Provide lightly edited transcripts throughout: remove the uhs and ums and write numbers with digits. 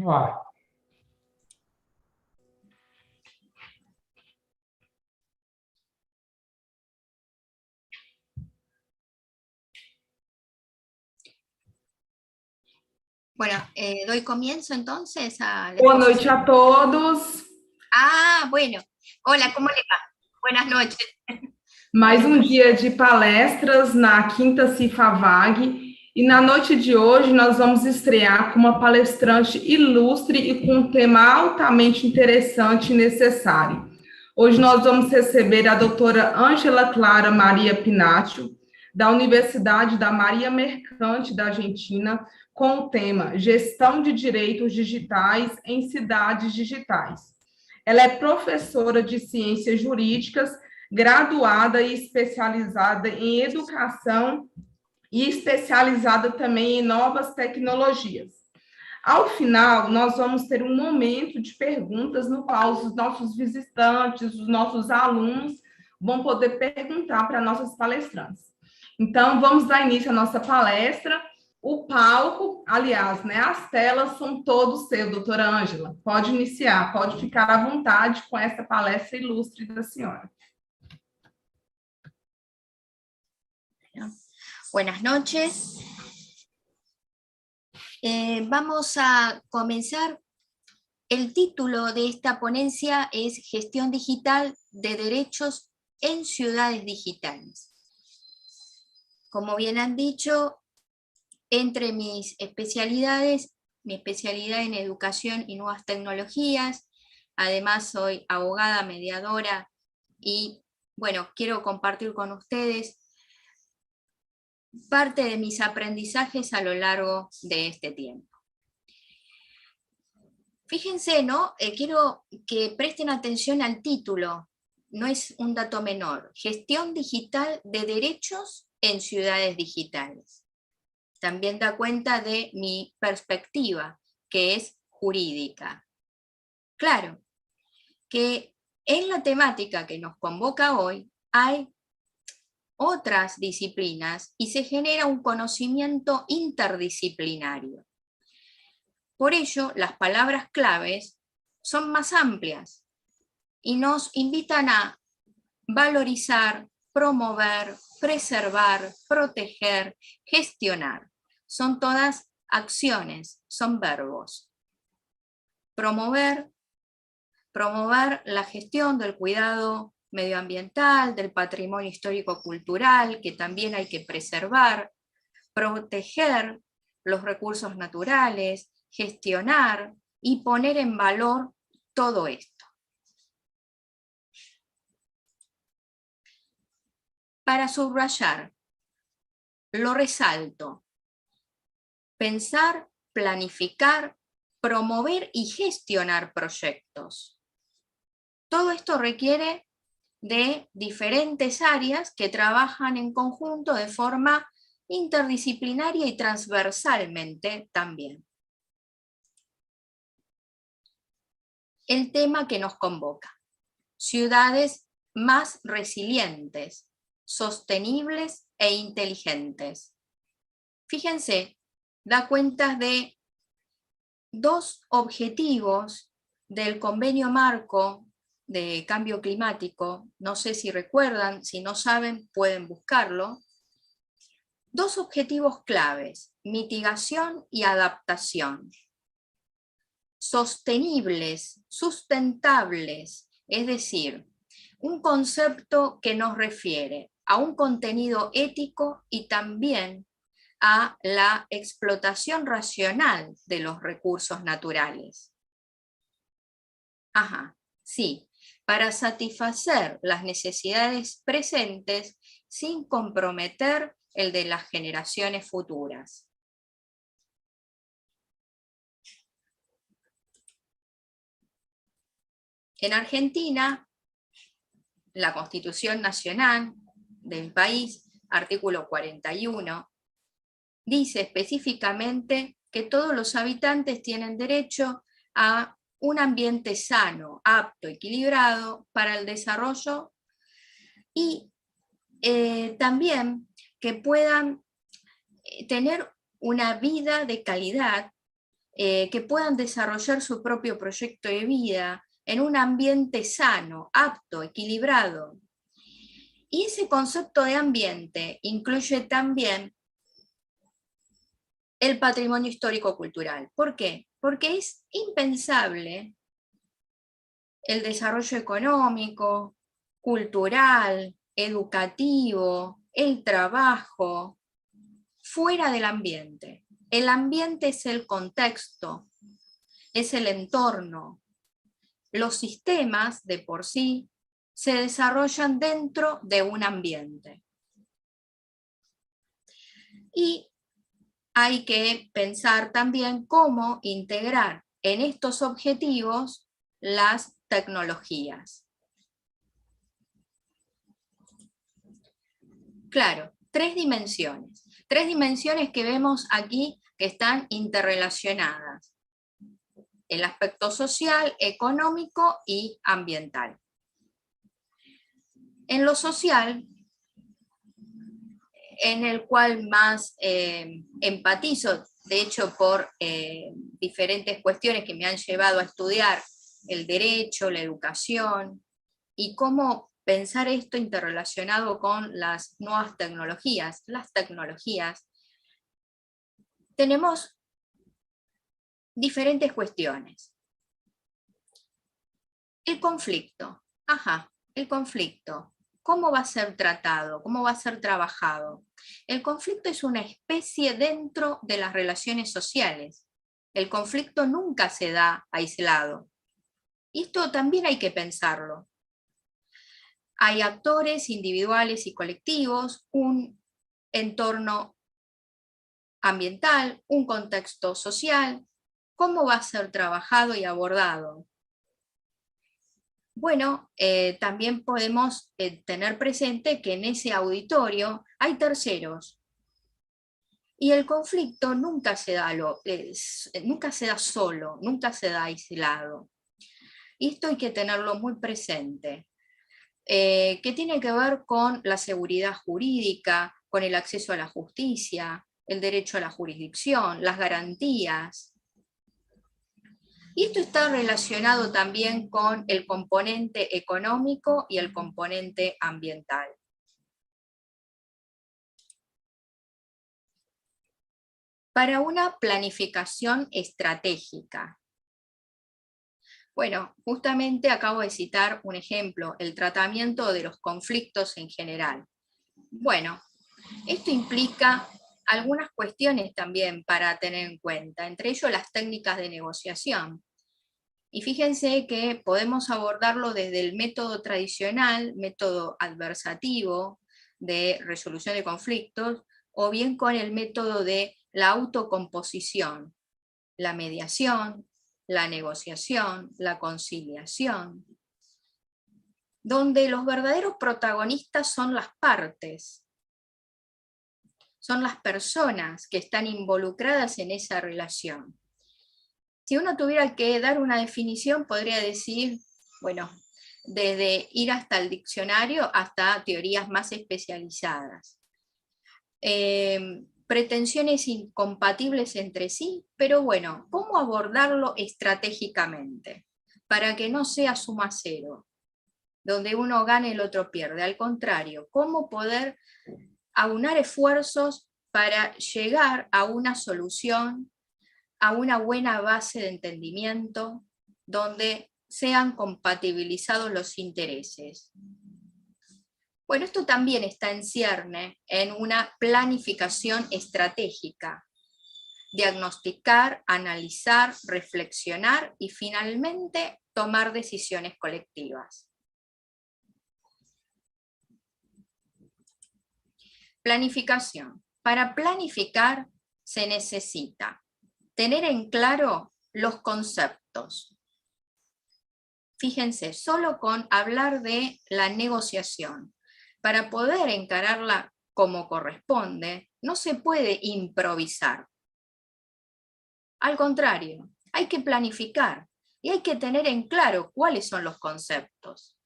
Vai. Bueno, doy comienzo entonces a la Boa noite exposición. a todos. Bueno. Hola, ¿cómo le va? Buenas noches. Mais um dia de palestras na Quinta Cifavag. E na noite de hoje nós vamos estrear com uma palestrante ilustre e com um tema altamente interessante e necessário. Hoje nós vamos receber a doutora Ângela Clara Maria Pinaccio, da Universidade da Maria Mercante da Argentina, com o tema Gestão de Direitos Digitais em Cidades Digitais. Ela é professora de Ciências Jurídicas, graduada e especializada em educação e especializada também em novas tecnologias. Ao final, nós vamos ter um momento de perguntas no qual os nossos visitantes, os nossos alunos vão poder perguntar para nossas palestrantes. Então, vamos dar início à nossa palestra. O palco, aliás, as telas são todos seus, doutora Ângela. Pode iniciar, pode ficar à vontade com essa palestra ilustre da senhora. Buenas noches. Vamos a comenzar. El título de esta ponencia es Gestión Digital de Derechos en Ciudades Digitales. Como bien han dicho, entre mis especialidades, mi especialidad en educación y nuevas tecnologías, además soy abogada, mediadora y, bueno, quiero compartir con ustedes parte de mis aprendizajes a lo largo de este tiempo. Fíjense, ¿no? Quiero que presten atención al título, no es un dato menor. Gestión digital de derechos en ciudades digitales. También da cuenta de mi perspectiva, que es jurídica. Claro, que en la temática que nos convoca hoy hay otras disciplinas y se genera un conocimiento interdisciplinario. Por ello, las palabras claves son más amplias y nos invitan a valorizar, promover, preservar, proteger, gestionar. Son todas acciones, son verbos. Promover la gestión del cuidado medioambiental, del patrimonio histórico-cultural, que también hay que preservar, proteger los recursos naturales, gestionar y poner en valor todo esto. Para subrayar, lo resalto: pensar, planificar, promover y gestionar proyectos. Todo esto requiere de diferentes áreas que trabajan en conjunto de forma interdisciplinaria y transversalmente también. El tema que nos convoca: ciudades más resilientes, sostenibles e inteligentes. Fíjense, da cuenta de dos objetivos del Convenio Marco de Cambio Climático. No sé si recuerdan, si no saben pueden buscarlo. Dos objetivos claves: mitigación y adaptación. Sostenibles, sustentables, es decir, un concepto que nos refiere a un contenido ético y también a la explotación racional de los recursos naturales. Sí, para satisfacer las necesidades presentes sin comprometer el de las generaciones futuras. En Argentina, la Constitución Nacional del país, artículo 41, dice específicamente que todos los habitantes tienen derecho a un ambiente sano, apto, equilibrado para el desarrollo y también que puedan tener una vida de calidad que puedan desarrollar su propio proyecto de vida en un ambiente sano, apto, equilibrado. Y ese concepto de ambiente incluye también el patrimonio histórico-cultural. ¿Por qué? Porque es impensable el desarrollo económico, cultural, educativo, el trabajo, fuera del ambiente. El ambiente es el contexto, es el entorno. Los sistemas, de por sí, se desarrollan dentro de un ambiente. Y hay que pensar también cómo integrar en estos objetivos las tecnologías. Claro, tres dimensiones que vemos aquí que están interrelacionadas: el aspecto social, económico y ambiental. En lo social, en el cual más empatizo, de hecho por diferentes cuestiones que me han llevado a estudiar el derecho, la educación, y cómo pensar esto interrelacionado con las nuevas tecnologías. Las tecnologías, tenemos diferentes cuestiones. El conflicto, el conflicto. ¿Cómo va a ser tratado? ¿Cómo va a ser trabajado? El conflicto es una especie dentro de las relaciones sociales. El conflicto nunca se da aislado. Y esto también hay que pensarlo. Hay actores individuales y colectivos, un entorno ambiental, un contexto social. ¿Cómo va a ser trabajado y abordado? Bueno, también podemos tener presente que en ese auditorio hay terceros. Y el conflicto nunca se da solo, nunca se da aislado. Y esto hay que tenerlo muy presente. Que tiene que ver con la seguridad jurídica, con el acceso a la justicia, el derecho a la jurisdicción, las garantías. Y esto está relacionado también con el componente económico y el componente ambiental. Para una planificación estratégica. Bueno, justamente acabo de citar un ejemplo, el tratamiento de los conflictos en general. Bueno, esto implica algunas cuestiones también para tener en cuenta, entre ellos las técnicas de negociación. Y fíjense que podemos abordarlo desde el método tradicional, método adversativo de resolución de conflictos, o bien con el método de la autocomposición, la mediación, la negociación, la conciliación, donde los verdaderos protagonistas son las partes, son las personas que están involucradas en esa relación. Si uno tuviera que dar una definición, podría decir, bueno, desde ir hasta el diccionario hasta teorías más especializadas. Pretensiones incompatibles entre sí, pero bueno, ¿cómo abordarlo estratégicamente? Para que no sea suma cero, donde uno gana y el otro pierde. Al contrario, ¿cómo poder aunar esfuerzos para llegar a una solución, a una buena base de entendimiento, donde sean compatibilizados los intereses? Bueno, esto también está en cierne en una planificación estratégica. Diagnosticar, analizar, reflexionar y finalmente tomar decisiones colectivas. Planificación. Para planificar se necesita tener en claro los conceptos. Fíjense, solo con hablar de la negociación, para poder encararla como corresponde, no se puede improvisar. Al contrario, hay que planificar y hay que tener en claro cuáles son los conceptos,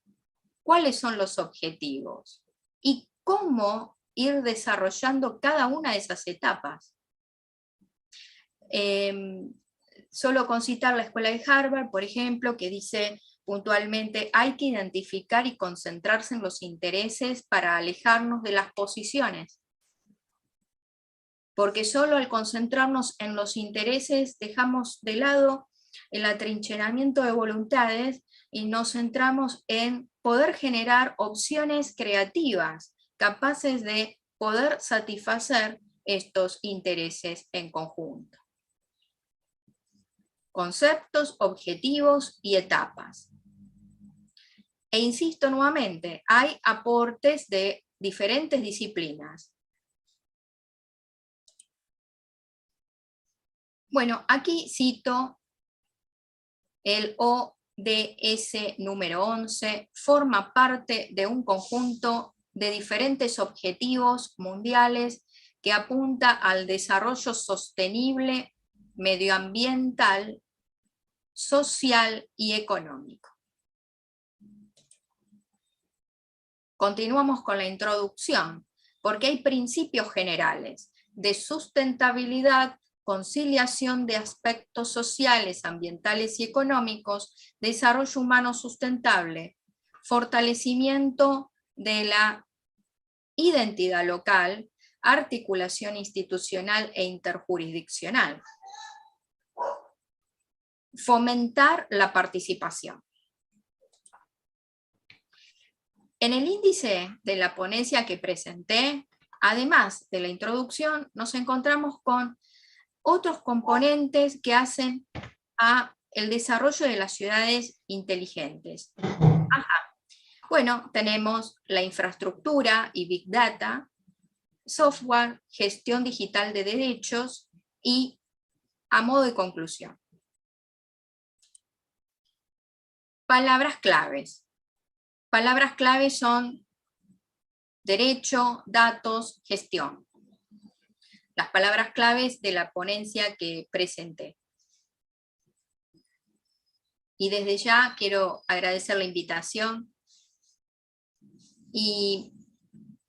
cuáles son los objetivos y cómo ir desarrollando cada una de esas etapas. Solo con citar la escuela de Harvard, por ejemplo, que dice puntualmente, hay que identificar y concentrarse en los intereses para alejarnos de las posiciones. Porque solo al concentrarnos en los intereses dejamos de lado el atrincheramiento de voluntades y nos centramos en poder generar opciones creativas, capaces de poder satisfacer estos intereses en conjunto. Conceptos, objetivos y etapas. E insisto nuevamente, hay aportes de diferentes disciplinas. Bueno, aquí cito el ODS número 11, forma parte de un conjunto de diferentes objetivos mundiales que apunta al desarrollo sostenible, medioambiental, social y económico. Continuamos con la introducción, porque hay principios generales de sustentabilidad, conciliación de aspectos sociales, ambientales y económicos, desarrollo humano sustentable, fortalecimiento de la identidad local, articulación institucional e interjurisdiccional. Fomentar la participación. En el índice de la ponencia que presenté, además de la introducción, nos encontramos con otros componentes que hacen a el desarrollo de las ciudades inteligentes. Bueno, tenemos la infraestructura y Big Data, software, gestión digital de derechos y, a modo de conclusión, palabras claves. Palabras claves son derecho, datos, gestión. Las palabras claves de la ponencia que presenté. Y desde ya quiero agradecer la invitación y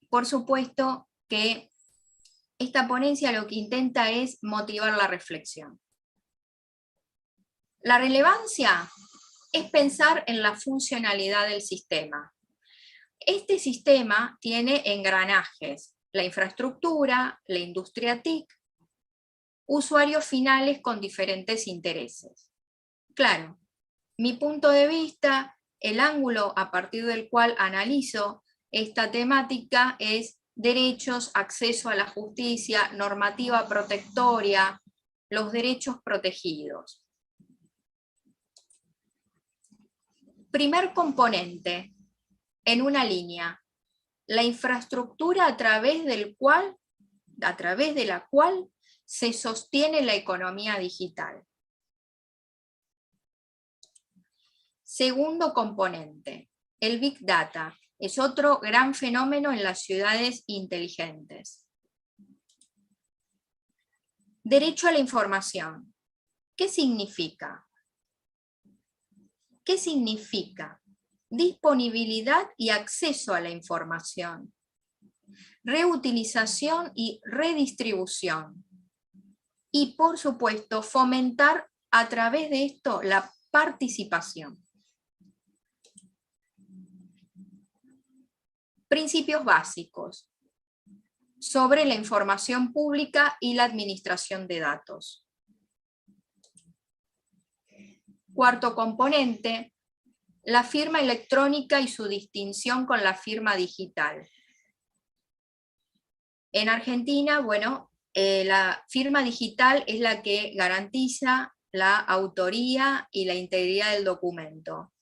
por supuesto que esta ponencia lo que intenta es motivar la reflexión. La relevancia es pensar en la funcionalidad del sistema. Este sistema tiene engranajes, la infraestructura, la industria TIC, usuarios finales con diferentes intereses. Claro, mi punto de vista, el ángulo a partir del cual analizo esta temática es derechos, acceso a la justicia, normativa protectoria, los derechos protegidos. Primer componente, en una línea, la infraestructura a través de la cual se sostiene la economía digital. Segundo componente, el Big Data, es otro gran fenómeno en las ciudades inteligentes. Derecho a la información. ¿Qué significa? ¿Qué significa? Disponibilidad y acceso a la información. Reutilización y redistribución. Y por supuesto, fomentar a través de esto la participación. Principios básicos sobre la información pública y la administración de datos. Cuarto componente, la firma electrónica y su distinción con la firma digital. En Argentina, bueno, la firma digital es la que garantiza la autoría y la integridad del documento.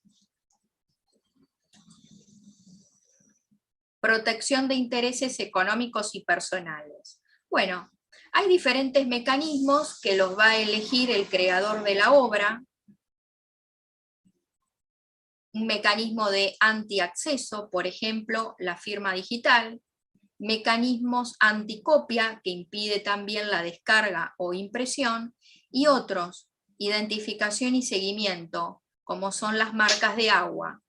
Protección de intereses económicos y personales. Bueno, hay diferentes mecanismos que los va a elegir el creador de la obra. Un mecanismo de antiacceso, por ejemplo, la firma digital. Mecanismos anticopia, que impide también la descarga o impresión. Y otros, identificación y seguimiento, como son las marcas de agua.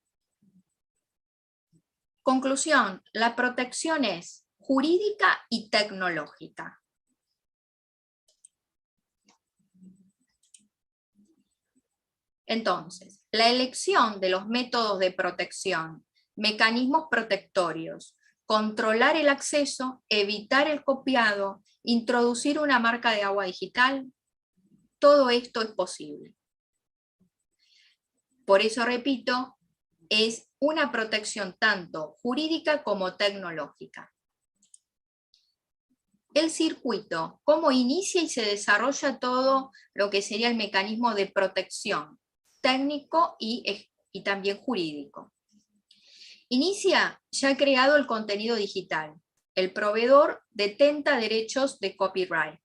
Conclusión, la protección es jurídica y tecnológica. Entonces, la elección de los métodos de protección, mecanismos protectorios, controlar el acceso, evitar el copiado, introducir una marca de agua digital, todo esto es posible. Por eso, repito, es una protección tanto jurídica como tecnológica. El circuito, cómo inicia y se desarrolla todo lo que sería el mecanismo de protección técnico y también jurídico. Inicia ya creado el contenido digital. El proveedor detenta derechos de copyright.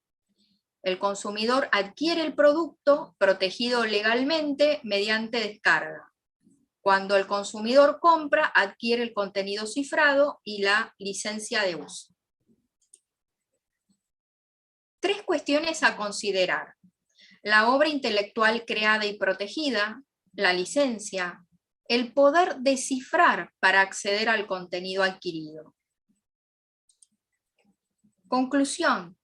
El consumidor adquiere el producto protegido legalmente mediante descarga. Cuando el consumidor compra, adquiere el contenido cifrado y la licencia de uso. 3 cuestiones a considerar: la obra intelectual creada y protegida, la licencia, el poder descifrar para acceder al contenido adquirido. Conclusión: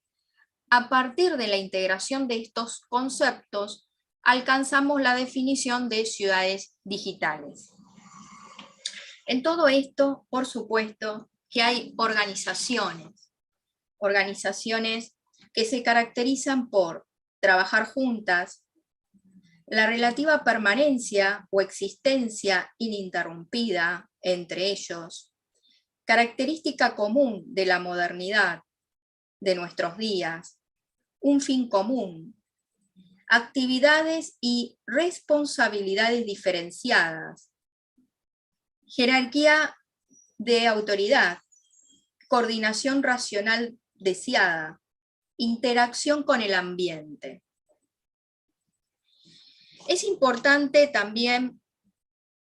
a partir de la integración de estos conceptos, alcanzamos la definición de ciudades digitales. En todo esto, por supuesto, que hay organizaciones que se caracterizan por trabajar juntas, la relativa permanencia o existencia ininterrumpida entre ellos, característica común de la modernidad de nuestros días, un fin común, actividades y responsabilidades diferenciadas, jerarquía de autoridad, coordinación racional deseada, interacción con el ambiente. Es importante también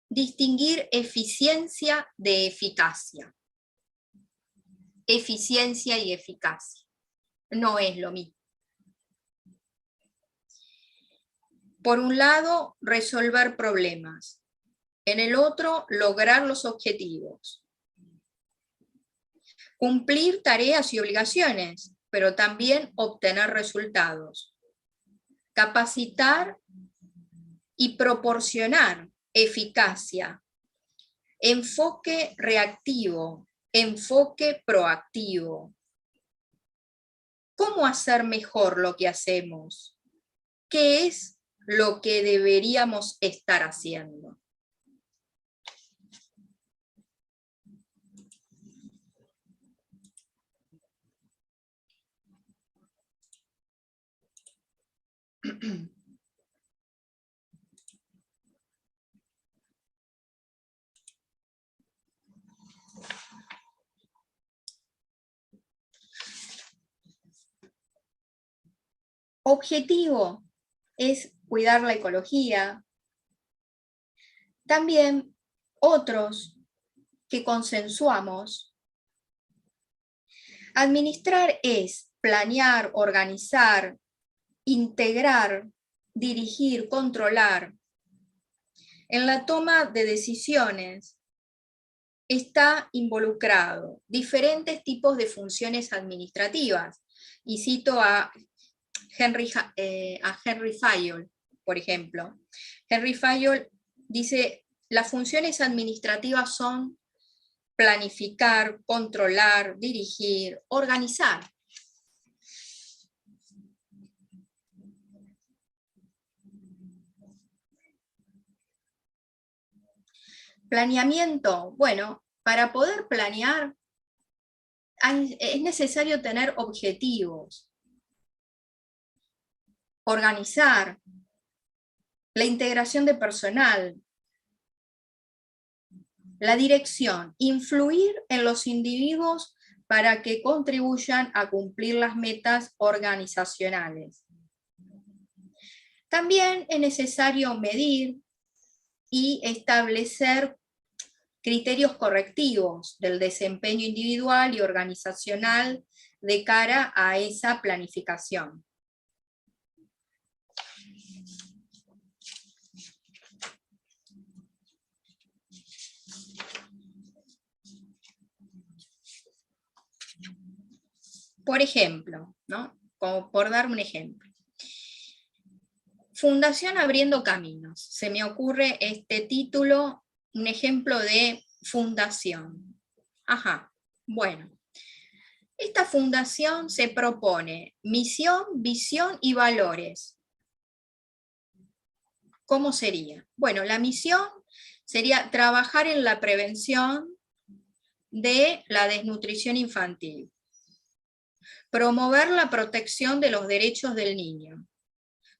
distinguir eficiencia de eficacia. Eficiencia y eficacia no es lo mismo. Por un lado, resolver problemas. En el otro, lograr los objetivos. Cumplir tareas y obligaciones, pero también obtener resultados. Capacitar y proporcionar eficacia. Enfoque reactivo, enfoque proactivo. ¿Cómo hacer mejor lo que hacemos? ¿Qué es lo que deberíamos estar haciendo? Objetivo es cuidar la ecología. También otros que consensuamos. Administrar es planear, organizar, integrar, dirigir, controlar. En la toma de decisiones está involucrado diferentes tipos de funciones administrativas. Y cito a Henry Fayol, por ejemplo. Henry Fayol dice: las funciones administrativas son planificar, controlar, dirigir, organizar. Planeamiento. Bueno, para poder planear es necesario tener objetivos. Organizar, la integración de personal, la dirección, influir en los individuos para que contribuyan a cumplir las metas organizacionales. También es necesario medir y establecer criterios correctivos del desempeño individual y organizacional de cara a esa planificación. Por ejemplo, ¿no? Como por dar un ejemplo. Fundación Abriendo Caminos. Se me ocurre este título, un ejemplo de fundación. Ajá, bueno. Esta fundación se propone misión, visión y valores. ¿Cómo sería? Bueno, la misión sería trabajar en la prevención de la desnutrición infantil, promover la protección de los derechos del niño,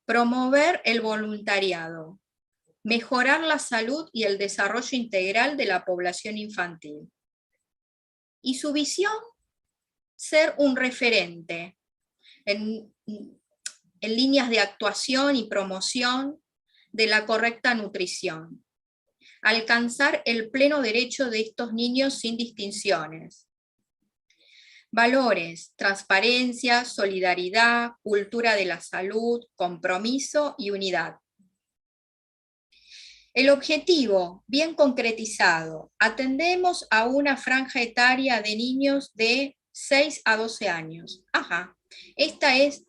promover el voluntariado, mejorar la salud y el desarrollo integral de la población infantil. Y su visión, ser un referente en líneas de actuación y promoción de la correcta nutrición, alcanzar el pleno derecho de estos niños sin distinciones. Valores: transparencia, solidaridad, cultura de la salud, compromiso y unidad. El objetivo, bien concretizado: atendemos a una franja etaria de niños de 6 a 12 años. Ajá, este es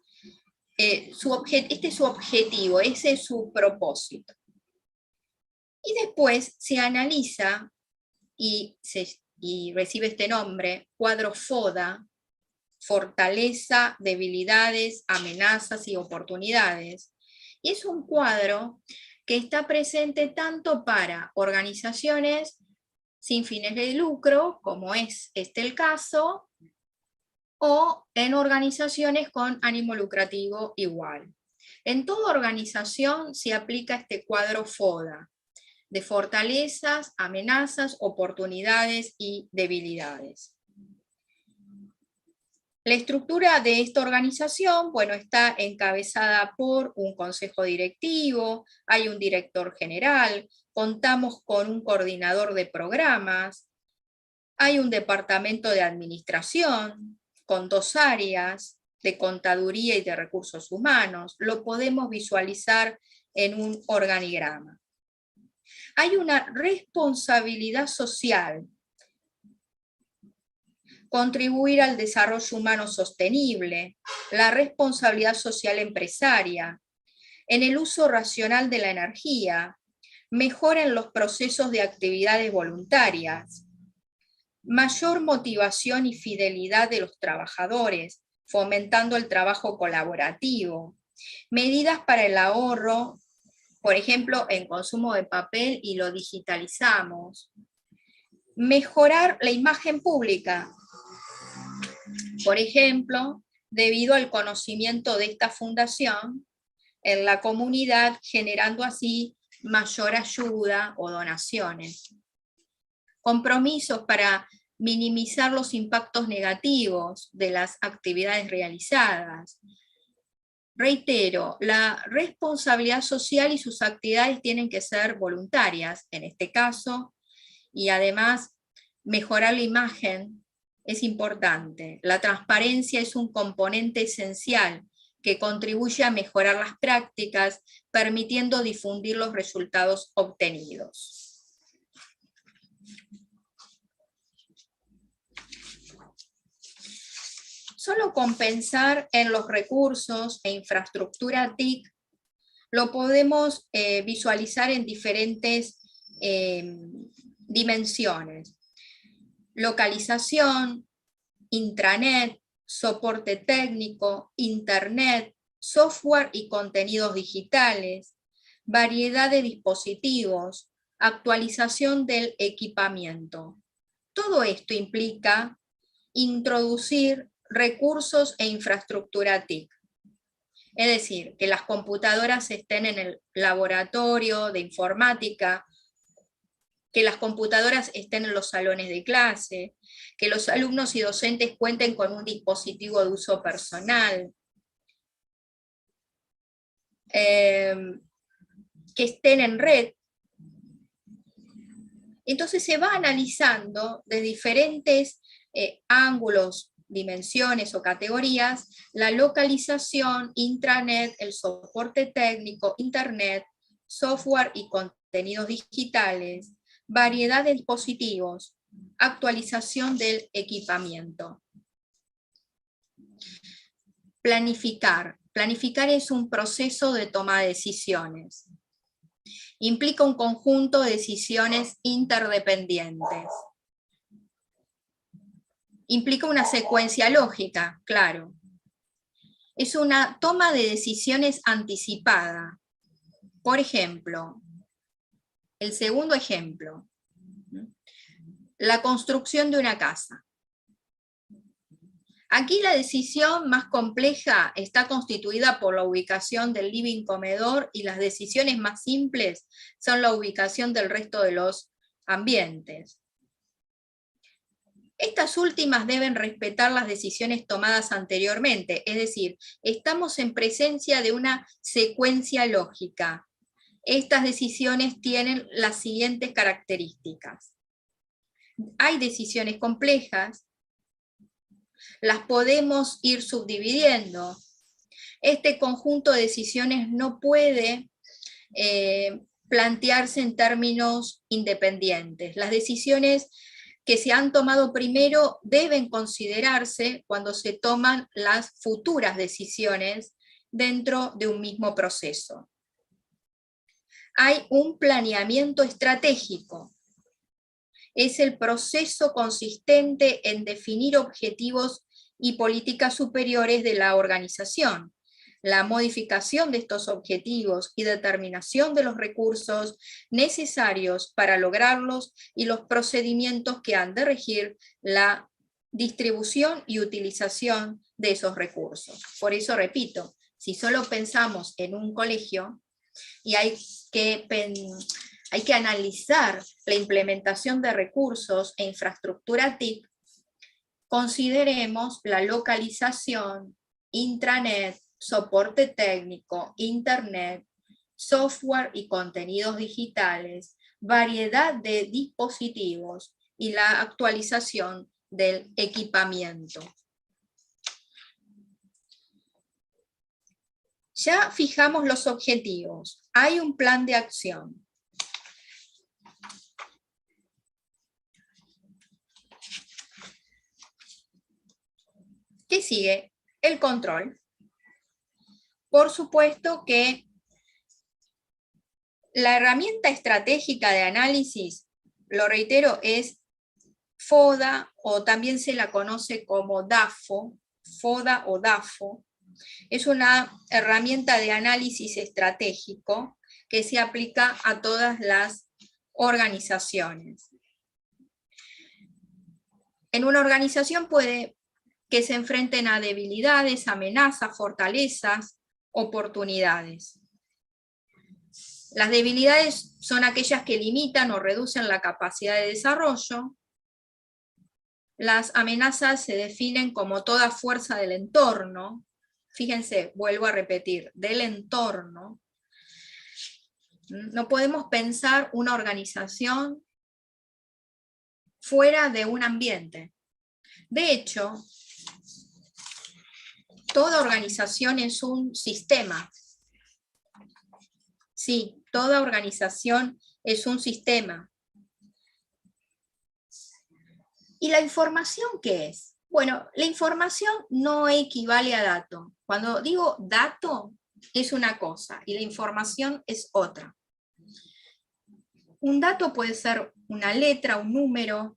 su objetivo, ese es su propósito. Y después se analiza y recibe este nombre, cuadro FODA, fortaleza, debilidades, amenazas y oportunidades. Y es un cuadro que está presente tanto para organizaciones sin fines de lucro, como es el caso, o en organizaciones con ánimo lucrativo igual. En toda organización se aplica este cuadro FODA, de fortalezas, amenazas, oportunidades y debilidades. La estructura de esta organización, bueno, está encabezada por un consejo directivo, hay un director general, contamos con un coordinador de programas, hay un departamento de administración con 2 áreas, de contaduría y de recursos humanos. Lo podemos visualizar en un organigrama. Hay una responsabilidad social: contribuir al desarrollo humano sostenible, la responsabilidad social empresaria, en el uso racional de la energía, mejora en los procesos de actividades voluntarias, mayor motivación y fidelidad de los trabajadores, fomentando el trabajo colaborativo, medidas para el ahorro, por ejemplo, en consumo de papel y lo digitalizamos, mejorar la imagen pública, por ejemplo, debido al conocimiento de esta fundación en la comunidad, generando así mayor ayuda o donaciones. Compromisos para minimizar los impactos negativos de las actividades realizadas. Reitero, la responsabilidad social y sus actividades tienen que ser voluntarias en este caso, y además mejorar la imagen es importante. La transparencia es un componente esencial que contribuye a mejorar las prácticas, permitiendo difundir los resultados obtenidos. Solo con pensar en los recursos e infraestructura TIC, lo podemos visualizar en diferentes dimensiones: localización, intranet, soporte técnico, internet, software y contenidos digitales, variedad de dispositivos, actualización del equipamiento. Todo esto implica introducir recursos e infraestructura TIC. Es decir, que las computadoras estén en el laboratorio de informática, que las computadoras estén en los salones de clase, que los alumnos y docentes cuenten con un dispositivo de uso personal, que estén en red. Entonces se va analizando de diferentes ángulos, dimensiones o categorías, la localización, intranet, el soporte técnico, internet, software y contenidos digitales, variedad de dispositivos, actualización del equipamiento. Planificar. Planificar es un proceso de toma de decisiones. Implica un conjunto de decisiones interdependientes. Implica una secuencia lógica, claro. Es una toma de decisiones anticipada. Por ejemplo, el segundo ejemplo, la construcción de una casa. Aquí la decisión más compleja está constituida por la ubicación del living comedor y las decisiones más simples son la ubicación del resto de los ambientes. Estas últimas deben respetar las decisiones tomadas anteriormente, es decir, estamos en presencia de una secuencia lógica. Estas decisiones tienen las siguientes características. Hay decisiones complejas, las podemos ir subdividiendo. Este conjunto de decisiones no puede plantearse en términos independientes. Las decisiones que se han tomado primero deben considerarse cuando se toman las futuras decisiones dentro de un mismo proceso. Hay un planeamiento estratégico. Es el proceso consistente en definir objetivos y políticas superiores de la organización, la modificación de estos objetivos y determinación de los recursos necesarios para lograrlos y los procedimientos que han de regir la distribución y utilización de esos recursos. Por eso repito, si solo pensamos en un colegio y hay que analizar la implementación de recursos e infraestructura TIC, consideremos la localización, intranet, soporte técnico, internet, software y contenidos digitales, variedad de dispositivos y la actualización del equipamiento. Ya fijamos los objetivos, hay un plan de acción. ¿Qué sigue? El control. Por supuesto que la herramienta estratégica de análisis, lo reitero, es FODA, o también se la conoce como DAFO, FODA o DAFO. Es una herramienta de análisis estratégico que se aplica a todas las organizaciones. En una organización puede que se enfrenten a debilidades, amenazas, fortalezas, oportunidades. Las debilidades son aquellas que limitan o reducen la capacidad de desarrollo. Las amenazas se definen como toda fuerza del entorno. Fíjense, vuelvo a repetir, del entorno. No podemos pensar una organización fuera de un ambiente. De hecho, toda organización es un sistema. Sí, toda organización es un sistema. ¿Y la información qué es? Bueno, la información no equivale a dato. Cuando digo dato, es una cosa y la información es otra. Un dato puede ser una letra, un número,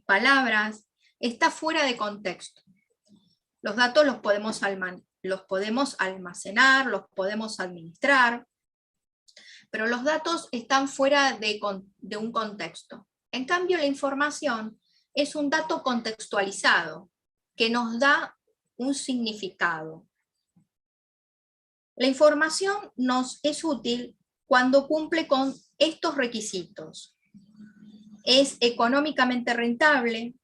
palabras, está fuera de contexto. Los datos los podemos almacenar, los podemos administrar, pero los datos están fuera de un contexto. En cambio, la información es un dato contextualizado que nos da un significado. La información nos es útil cuando cumple con estos requisitos. Es económicamente rentable,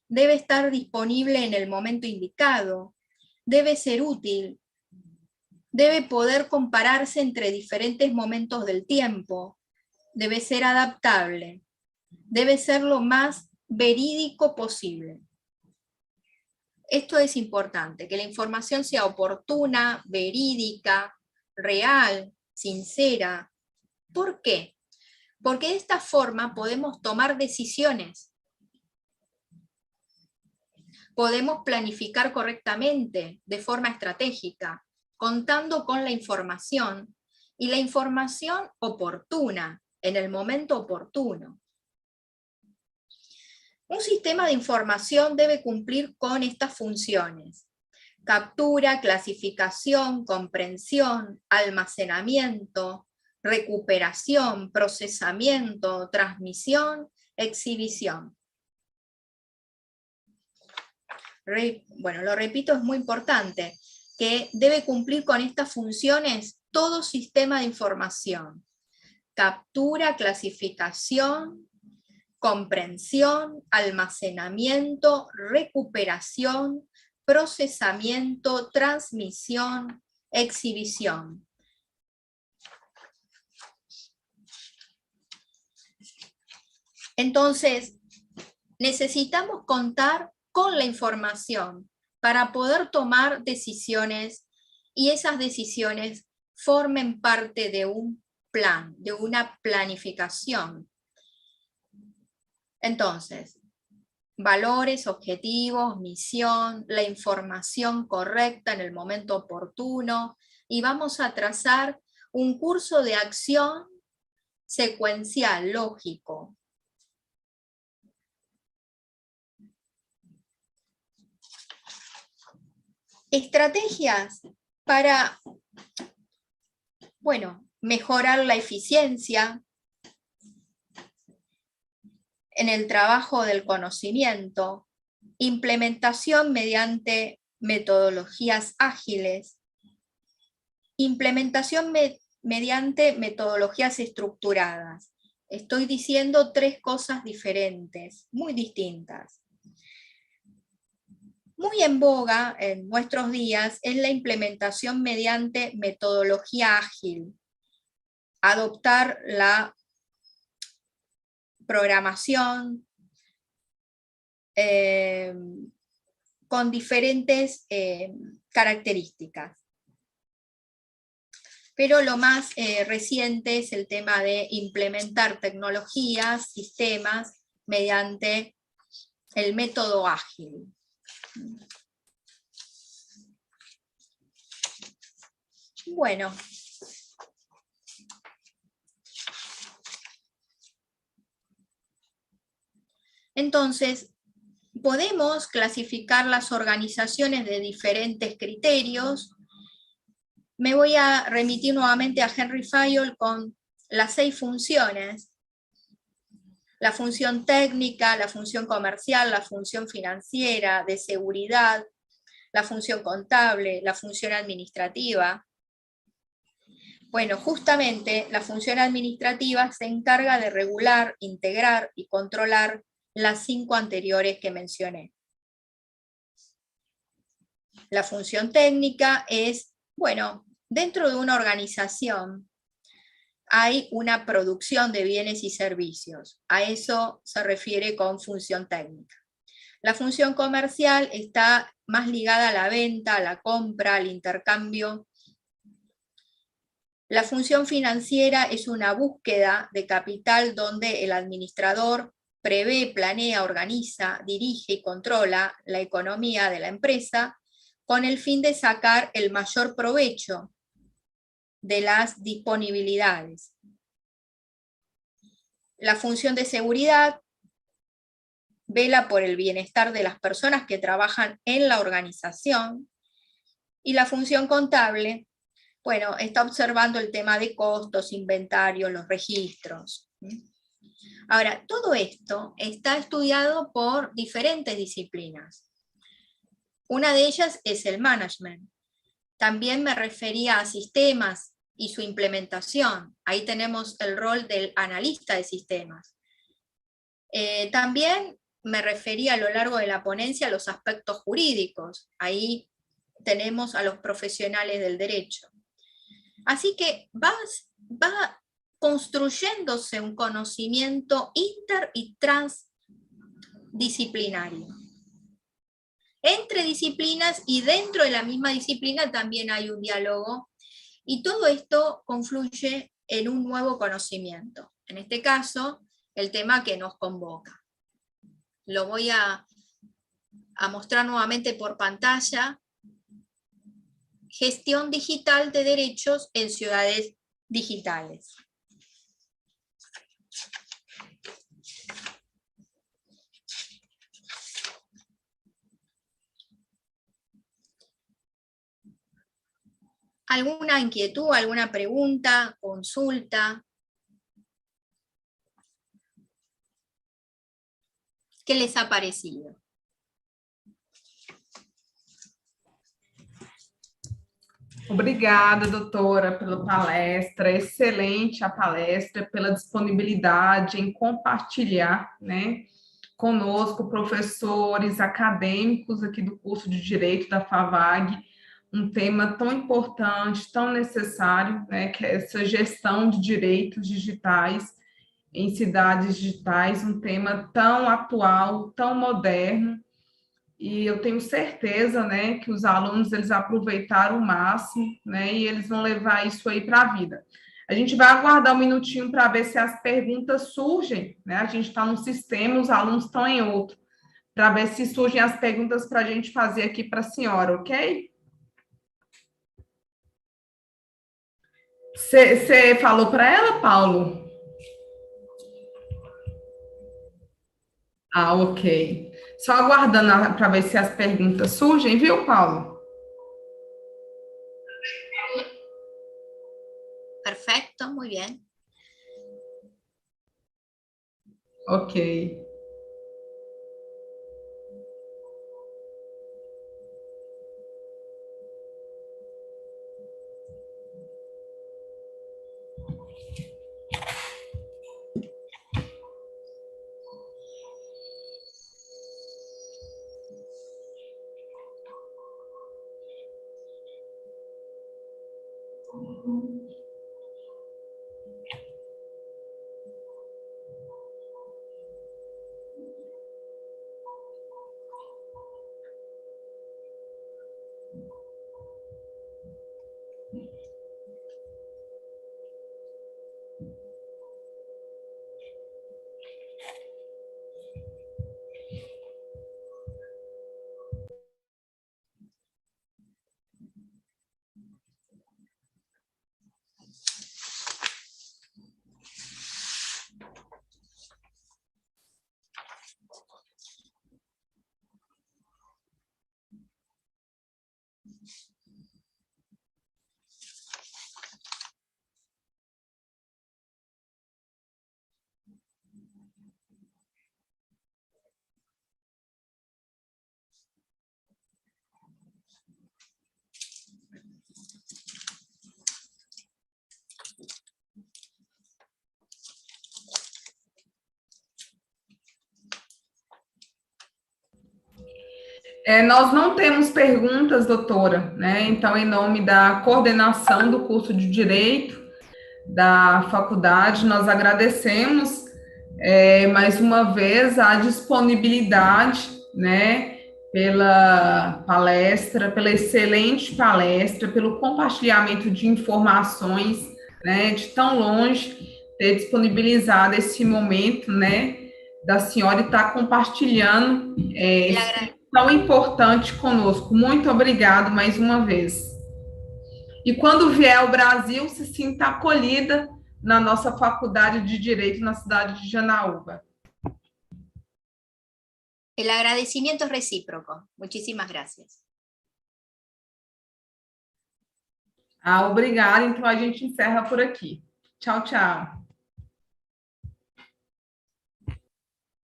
debe estar disponible en el momento indicado, debe ser útil, debe poder compararse entre diferentes momentos del tiempo, debe ser adaptable, debe ser lo más verídico posible. Esto es importante, que la información sea oportuna, verídica, real, sincera. ¿Por qué? Porque de esta forma podemos tomar decisiones. podemos planificar correctamente, de forma estratégica, contando con la información, y la información oportuna, en el momento oportuno. Un sistema de información debe cumplir con estas funciones: captura, clasificación, comprensión, almacenamiento, recuperación, procesamiento, transmisión, exhibición. Bueno, lo repito, es muy importante, que debe cumplir con estas funciones todo sistema de información: captura, clasificación, comprensión, almacenamiento, recuperación, procesamiento, transmisión, exhibición. Entonces, necesitamos contar con la información para poder tomar decisiones, y esas decisiones formen parte de un plan, de una planificación. Entonces, valores, objetivos, misión, la información correcta en el momento oportuno, y vamos a trazar un curso de acción secuencial, lógico. Estrategias para, bueno, mejorar la eficiencia en el trabajo del conocimiento, implementación mediante metodologías ágiles, implementación mediante metodologías estructuradas. Estoy diciendo tres cosas diferentes, muy distintas. Muy en boga en nuestros días es la implementación mediante metodología ágil. Adoptar la programación con diferentes características. Pero lo más reciente es el tema de implementar tecnologías, sistemas, mediante el método ágil. Bueno. Entonces, podemos clasificar las organizaciones de diferentes criterios. Me voy a remitir nuevamente a Henry Fayol con las 6 funciones: la función técnica, la función comercial, la función financiera, de seguridad, la función contable, la función administrativa. Bueno, justamente la función administrativa se encarga de regular, integrar y controlar las 5 anteriores que mencioné. La función técnica es, bueno, dentro de una organización hay una producción de bienes y servicios. A eso se refiere con función técnica. La función comercial está más ligada a la venta, a la compra, al intercambio. La función financiera es una búsqueda de capital donde el administrador prevé, planea, organiza, dirige y controla la economía de la empresa con el fin de sacar el mayor provecho de las disponibilidades. La función de seguridad vela por el bienestar de las personas que trabajan en la organización, y la función contable, bueno, está observando el tema de costos, inventarios, los registros. Ahora, todo esto está estudiado por diferentes disciplinas. Una de ellas es el management. También me refería a sistemas y su implementación. Ahí tenemos el rol del analista de sistemas. También me refería a lo largo de la ponencia a los aspectos jurídicos. Ahí tenemos a los profesionales del derecho. Así que va construyéndose un conocimiento inter y transdisciplinario. Entre disciplinas y dentro de la misma disciplina también hay un diálogo, y todo esto confluye en un nuevo conocimiento. En este caso, el tema que nos convoca. Lo voy a a mostrar nuevamente por pantalla gestión digital de derechos en ciudades digitales. ¿Alguna inquietud, alguna pregunta, consulta? ¿Qué les ha parecido? Obrigada, doutora, pela palestra, excelente a palestra, pela disponibilidade em compartilhar, né, conosco, professores, acadêmicos aqui do curso de Direito da FAVAG, um tema tão importante, tão necessário, né, que é essa gestão de direitos digitais em cidades digitais, um tema tão atual, tão moderno, e eu tenho certeza, né, que os alunos, eles aproveitaram o máximo, né, e eles vão levar isso aí para a vida. A gente vai aguardar um minutinho para ver se as perguntas surgem, né, a gente está num sistema, os alunos estão em outro, para ver se surgem as perguntas para a gente fazer aqui para a senhora, ok? Você falou para ela, Paulo? Ah, ok. Só aguardando para ver se as perguntas surgem, viu, Paulo? Perfecto, muy bien. Ok. Nós não temos perguntas, doutora, né? Então, em nome da coordenação do curso de Direito da faculdade, nós agradecemos mais uma vez a disponibilidade, né? Pela palestra, pela excelente palestra, pelo compartilhamento de informações, né? De tão longe ter disponibilizado esse momento, né? Da senhora estar compartilhando tão importante conosco. Muito obrigado mais uma vez. E quando vier ao Brasil, se sinta acolhida na nossa faculdade de Direito na cidade de Janaúba. El agradecimiento es recíproco. Muchísimas gracias. Obrigada. Então, a gente encerra por aqui. Tchau, tchau.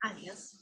Adiós.